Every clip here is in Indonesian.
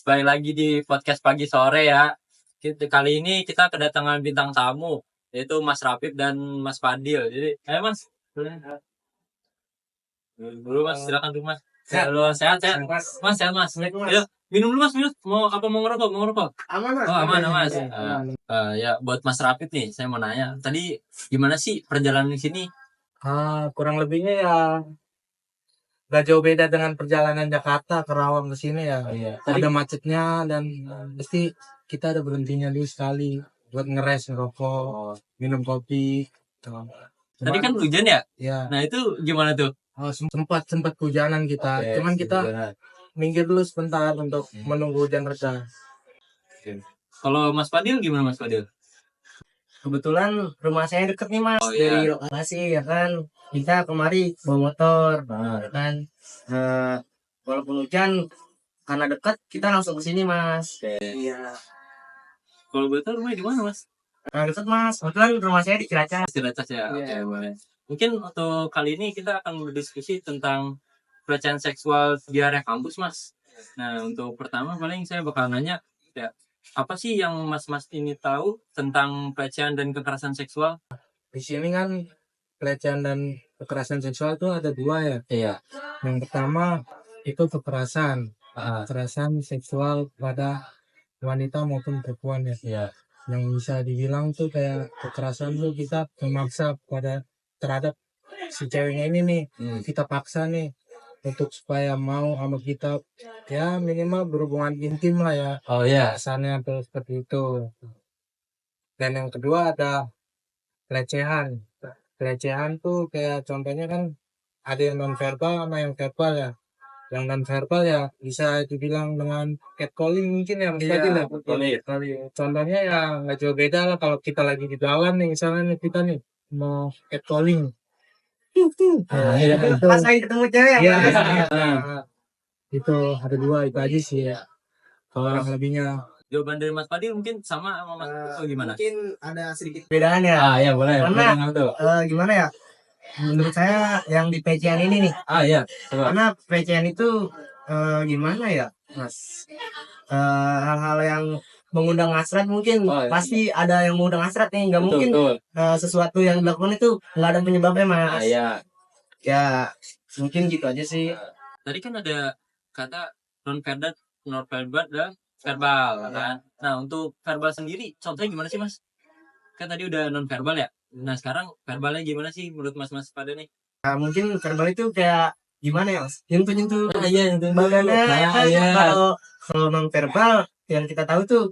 balik lagi di podcast pagi sore ya. Kali ini kita kedatangan bintang tamu, yaitu Mas Rapip dan Mas Fadil. Jadi, ayo Mas. Dulu Mas, silakan dulu Mas. Sehat. Sehat. Mas. Mas, sehat Mas. Assalamualaikum, Mas. Ayo, minum dulu Mas, minum. Mau ngerokok? Aman, Mas. Oh, aman Mas. Aman. Ya, buat Mas Rapip nih, saya mau nanya. Tadi gimana sih perjalanan di sini? Kurang lebihnya ya gak jauh beda dengan perjalanan Jakarta ke Rawang ke sini ya. Iya. Ada macetnya dan pasti kita ada berhentinya dulu sekali buat ngerokok, minum kopi. Gitu. Tadi kan hujan ya? Ya. Nah, itu gimana tuh? Sempat hujanan kita. Oke, Cuman kita minggir dulu sebentar untuk menunggu hujan reda. Kalau Mas Fadil gimana Mas Fadil? Kebetulan rumah saya deket nih Mas, Oh, iya. dari lokasi ya kan. Kita kemari bawa motor, ya kan. Walaupun hujan, karena dekat kita langsung ke sini Mas. Iya. Kalau betul rumahnya di mana Mas? Nah, deket Mas. Kebetulan rumah saya di Cilacap. Cilacap ya. Iya. Oke, boleh. Mungkin untuk kali ini kita akan berdiskusi tentang pelecehan seksual di area kampus Mas. Nah, untuk pertama paling saya bakal nanya ya, apa sih yang Mas ini tahu tentang pelecehan dan kekerasan seksual? Di sini kan pelecehan dan kekerasan seksual itu ada dua ya. Iya. Yang pertama itu kekerasan seksual pada wanita maupun perempuan ya. Iya. Yang bisa dibilang tuh kayak kekerasan tuh kita memaksa terhadap si ceweknya ini nih. Kita paksa nih untuk supaya mau sama kita, ya minimal berhubungan intim lah ya. Oh iya. Kasarnya tuh seperti itu. Dan yang kedua ada pelecehan. Pelecehan tuh kayak contohnya kan ada yang non verbal sama yang verbal ya. Yang non verbal ya bisa dibilang dengan catcalling mungkin ya. Iya, Contohnya ya nggak jauh beda lah kalau kita lagi di jalan nih, misalnya nih kita nih mau catcalling. Iya. Pas lagi ketemu cewek Iya, ya. itu ada dua itu aja sih ya. Kalau yang lebihnya Jawaban dari Mas Fadil mungkin sama Mas atau gimana? Mungkin ada sedikit bedaan ya. Iya boleh. Karena tuh. gimana ya? Menurut saya yang di pelecehan ini nih, Iya. karena pelecehan itu gimana ya Mas, hal-hal yang mengundang hasrat mungkin. Oh, iya. Pasti ada yang mengundang hasrat nih, nggak mungkin sesuatu yang dilakukan itu nggak ada penyebabnya Mas. Iya. Ya mungkin gitu aja sih. Tadi kan ada kata non verbal dan verbal kan. Nah, untuk verbal sendiri contohnya gimana sih Mas? Kan tadi udah non verbal ya. Nah, sekarang verbalnya gimana sih menurut Mas pada nih? Nah, mungkin verbal itu kayak gimana ya Mas, nyentuh Iya, badannya. iya. Kalau non verbal yang kita tahu tuh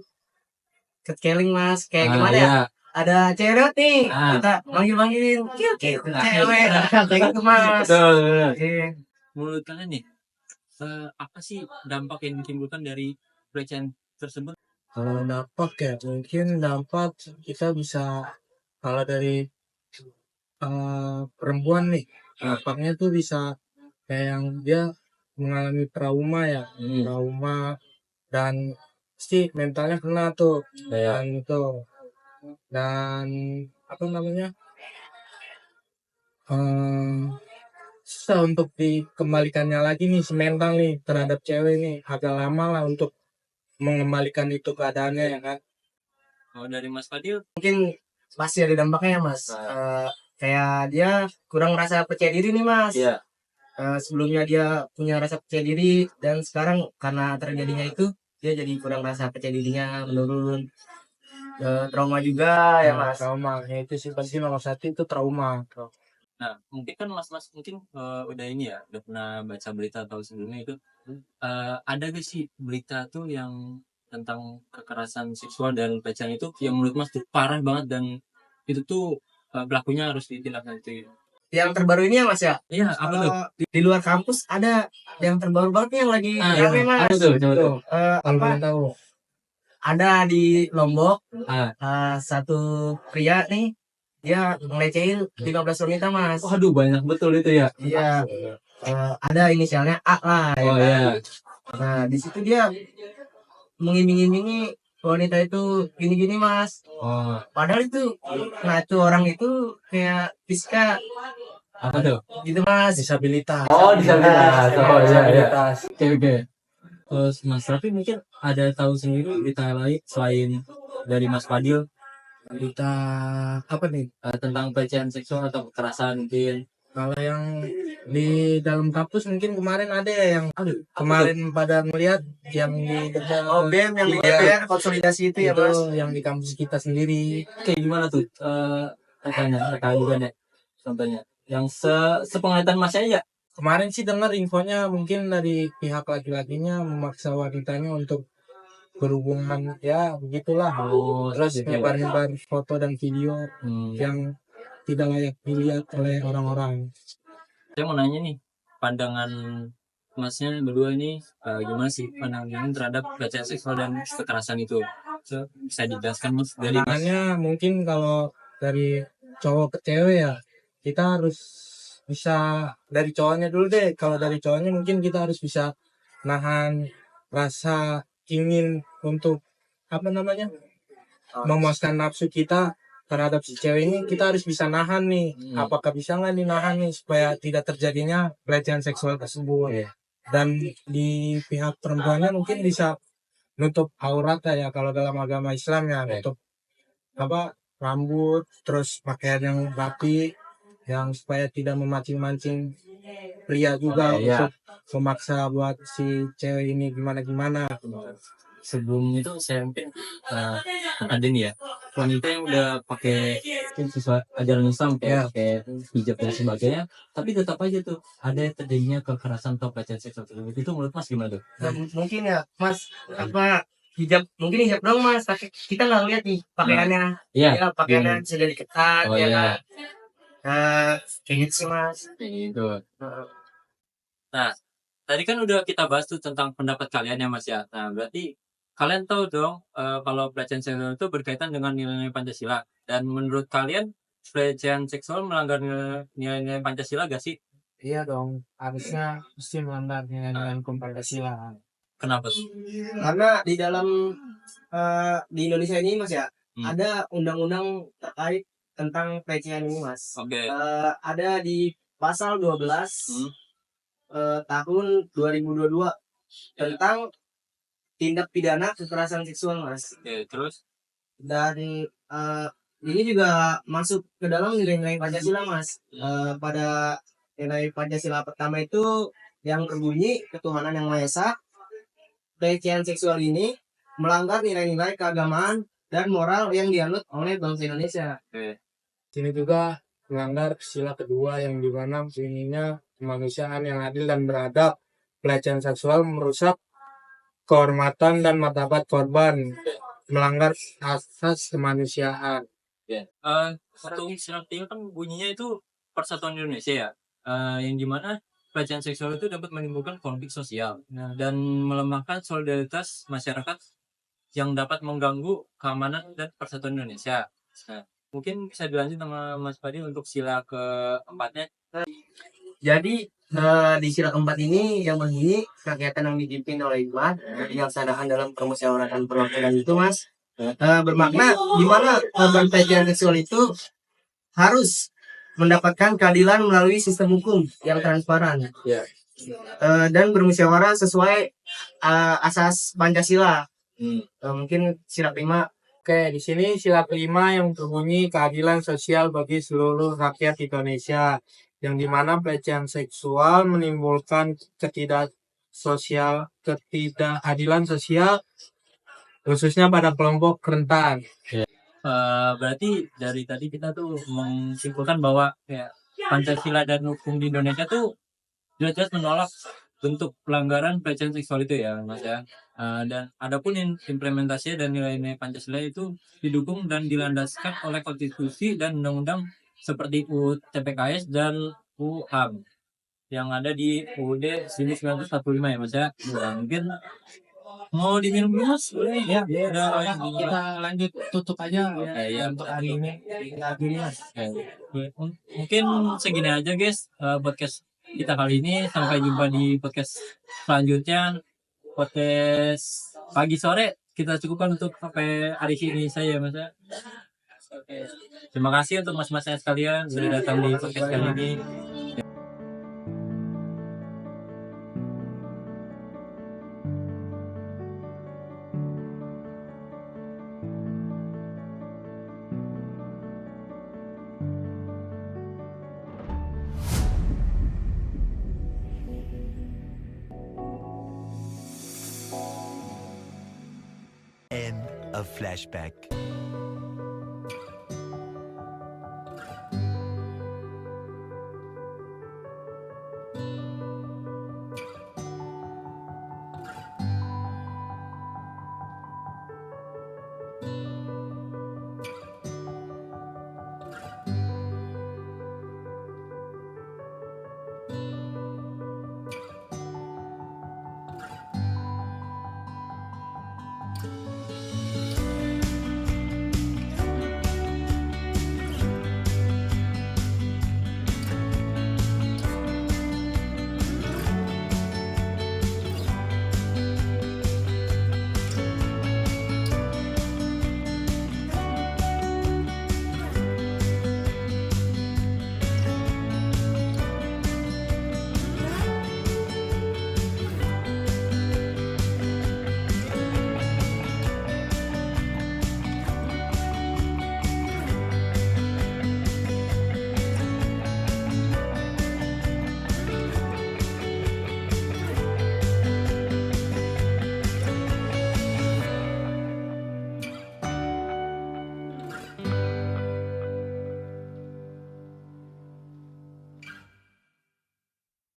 catcalling Mas, kayak gimana ya, Iya. ada cewek nih, kita manggilin cewek kayak gitu Mas. Iya. Menurut kalian nih, apa sih dampak yang ditimbulkan dari pelecehan tersebut? kalau dampak ya mungkin dampak kita bisa, kalau dari perempuan nih dampaknya tuh bisa kayak yang dia mengalami trauma ya, trauma dan pasti mentalnya kena tuh dan itu, dan apa namanya, susah untuk dikembalikannya lagi nih si mental nih terhadap cewek nih, agak lama lah untuk mengembalikan itu keadaannya ya kan. Kalau dari Mas Fadil, Mungkin pasti ada dampaknya ya Mas. Kayak dia kurang merasa percaya diri nih Mas. Iya. Sebelumnya dia punya rasa percaya diri dan sekarang karena terjadinya itu dia jadi kurang rasa percaya dirinya menurun. Trauma juga ya Mas. Trauma ya, itu sih pasti nomor satu itu trauma. nah mungkin kan Mas mungkin udah ini ya, udah pernah baca berita atau sebelumnya itu ada gak sih berita tuh yang tentang kekerasan seksual dan pelecehan itu yang menurut Mas tuh parah banget dan itu tuh pelakunya harus ditindaklanjuti? Yang terbaru ini ya Mas ya. Iya, apa tuh? Di luar kampus ada yang terbaru banget nih yang lagi rame Mas. Apa tuh? Coba tuh. Apa? Tahu. Ada di Lombok, satu pria nih, dia ngelecehin 15 wanita Mas. Waduh, banyak betul itu ya. Iya. Ada inisialnya A lah. Oh iya. Nah di situ dia mengiming-imingi wanita itu gini-gini Mas. Padahal itu, nah itu orang itu kayak Fiska Apa tuh? gitu Mas. Disabilitas. Disabilitas. Oh iya. Disabilitas. Oke. Terus Mas Raffi mungkin ada tahu sendiri berita lain selain dari Mas Fadil Berita apa nih? tentang pelecehan seksual atau kekerasan mungkin. Kalau yang di dalam kampus mungkin kemarin ada ya yang Aduh, kemarin pada melihat yang di Oh, BEM yang Iya. BEM konsolidasi itu ya, Mas. yang di kampus kita sendiri. kayak gimana tuh? Katanya, juga nih contohnya. Yang sepenglihatan Mas aja. Kemarin sih dengar infonya mungkin dari pihak laki-lakinya memaksa wanitanya untuk berhubungan ya begitulah. Oh, Terus gitu ya. nyebar-nyebar foto dan video yang tidak layak dilihat oleh orang-orang. Saya mau nanya nih, pandangan Masnya berdua ini gimana sih pandangan terhadap pelecehan seksual dan kekerasan itu? So, bisa dijelaskan Mas dari Mas? Pandangannya mungkin kalau dari cowok ke cewek ya kita harus bisa dari cowoknya dulu deh. Kalau dari cowoknya mungkin kita harus bisa nahan rasa ingin untuk apa namanya memuaskan nafsu kita terhadap si cewek ini. Kita harus bisa nahan nih. Apakah bisa nggak nih nahan nih supaya tidak terjadinya pelecehan seksual tersebut. Dan di pihak perempuannya mungkin bisa nutup aurat ya kalau dalam agama Islam ya, nutup apa rambut, terus pakaian yang rapi yang supaya tidak memancing-mancing pria juga untuk memaksa buat si cewek ini gimana-gimana. Sebelum itu saya mungkin ada nih ya, wanita yang udah pakai sesuai ajaran Islam kayak pakai hijab dan sebagainya, tapi tetap aja tuh ada terjadinya kekerasan atau pelecehan seksual tersebut. Itu menurut Mas gimana tuh? Mungkin ya, Mas, apa hijab mungkin hijab dong, Mas, tapi kita nggak lihat nih pakaiannya. Ya, pakaiannya bisa jadi ketat ya kan. Kayak gitu sih, Mas. Gitu. Nah, tadi kan udah kita bahas tuh tentang pendapat kalian ya Mas ya. Nah, berarti kalian tahu dong kalau pelecehan seksual itu berkaitan dengan nilai-nilai Pancasila. Dan menurut kalian pelecehan seksual melanggar nilai-nilai Pancasila gak sih? Iya dong, harusnya mesti melanggar nilai-nilai hukum Pancasila. Kenapa tuh? Karena di dalam di Indonesia ini, Mas ya, ada undang-undang terkait tentang pelecehan ini, Mas. Ada di pasal 12 tahun 2022 tentang tindak pidana kekerasan seksual, Mas. Terus? Dan ini juga masuk ke dalam nilai-nilai Pancasila, Mas. Pada nilai Pancasila pertama itu yang berbunyi ketuhanan yang Maha Esa. Pelecehan seksual ini melanggar nilai-nilai keagamaan dan moral yang dianut oleh bangsa Indonesia. Sini juga melanggar sila kedua yang dimana bunyinya kemanusiaan yang adil dan beradab. Pelecehan seksual merusak kehormatan dan martabat korban, melanggar asas kemanusiaan. Satu sila ketiga kan bunyinya itu Persatuan Indonesia ya, yang dimana pelecehan seksual itu dapat menimbulkan konflik sosial dan melemahkan solidaritas masyarakat yang dapat mengganggu keamanan dan persatuan Indonesia. Nah, mungkin bisa dilanjut sama Mas Fadil untuk sila keempatnya. Jadi di sila keempat ini yang berbunyi kegiatan yang dipimpin oleh iman yang dilaksanakan dalam permusyawaratan perwakilan itu, Mas, bermakna di mana korban pelecehan seksual itu harus mendapatkan keadilan melalui sistem hukum yang transparan dan bermusyawarah sesuai asas Pancasila. Mungkin sila kelima. Oke, di sini sila kelima yang berbunyi keadilan sosial bagi seluruh rakyat Indonesia, yang dimana pelecehan seksual menimbulkan ketidakadilan sosial khususnya pada kelompok rentan. Berarti dari tadi kita tuh menyimpulkan bahwa ya, Pancasila dan hukum di Indonesia tuh jelas-jelas menolak bentuk pelanggaran pelecehan seksual itu ya Mas ya. Dan adapun implementasi dan nilai-nilai Pancasila itu didukung dan dilandaskan oleh konstitusi dan undang-undang seperti UU TPKS dan UU HAM yang ada di UUD 1945 ya Mas ya. Mungkin mau diminum dulu Mas? Ya, Kita lanjut tutup aja untuk hari ini. Mungkin segini aja guys podcast kita kali ini. Sampai jumpa di podcast selanjutnya. Podcast pagi sore kita cukupkan untuk sampai hari ini saya Mas. Terima kasih untuk mas-masnya sekalian sudah datang di podcast kali ini. of flashback.